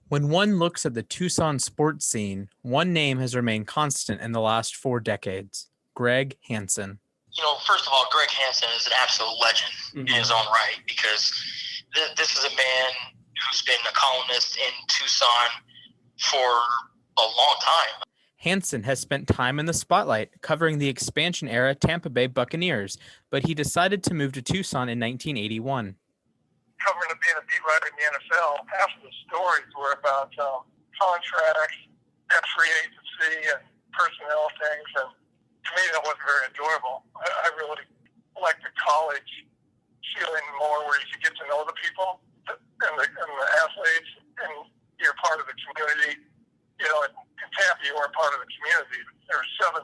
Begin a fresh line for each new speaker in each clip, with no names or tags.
When one looks at the Tucson sports scene, one name has remained constant in the last 4 decades: Greg Hansen.
First of all, Greg Hansen is an absolute legend in his own right because this is a man who's been a columnist in Tucson for a long time.
Hansen has spent time in the spotlight covering the expansion era Tampa Bay Buccaneers, but he decided to move to Tucson in 1981.
Covering being a beat writer in the NFL, half of the stories were about contracts and free agency and personnel things, and to me that wasn't very enjoyable. I really like the college feeling more where you get to know the people and the athletes, and you're part of the community. In Tampa, you were part of the community. There were 7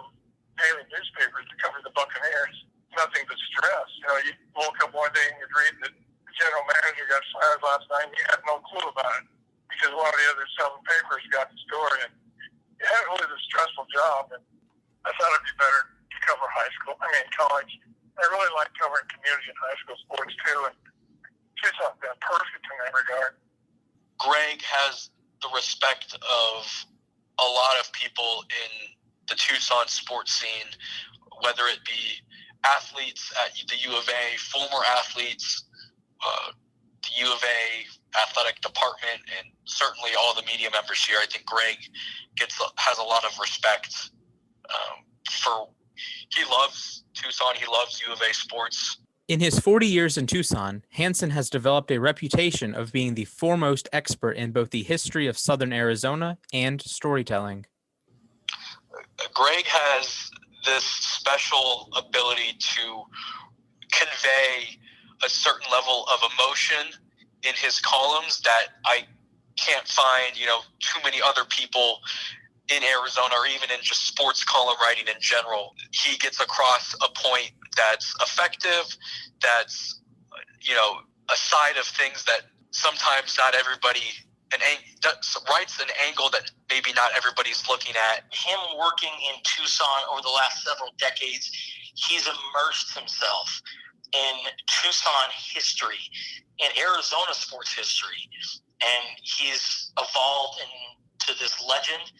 daily newspapers that covered the Buccaneers. Nothing but stress. You woke up one day and you'd read that the general manager got fired last night and you had no clue about it because one of the other 7 papers got the story. And it had really a stressful job. And I thought it'd be better to cover college. I really like covering community and high school sports too. And Tucson's been perfect in that regard.
Greg has the respect of a lot of people in the Tucson sports scene, whether it be athletes at the U of A, former athletes, the U of A athletic department, and certainly all the media members here. I think Greg has a lot of respect he loves Tucson. He loves U of A sports.
In his 40 years in Tucson, Hansen has developed a reputation of being the foremost expert in both the history of Southern Arizona and storytelling.
Greg has this special ability to convey a certain level of emotion in his columns that I can't find, too many other people in Arizona or even in just sports column writing in general. He gets across a point that's effective, that's, a side of things that sometimes not everybody writes an angle that maybe not everybody's looking at. Him working in Tucson over the last several decades, he's immersed himself in Tucson history and Arizona sports history, and he's evolved into this legend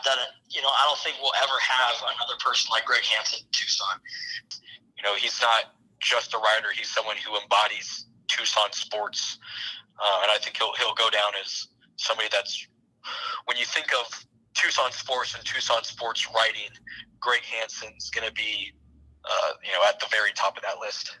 that I don't think we'll ever have another person like Greg Hansen in Tucson. He's not just a writer; he's someone who embodies Tucson sports, and I think he'll go down as somebody that's, when you think of Tucson sports and Tucson sports writing, Greg Hansen's going to be, at the very top of that list.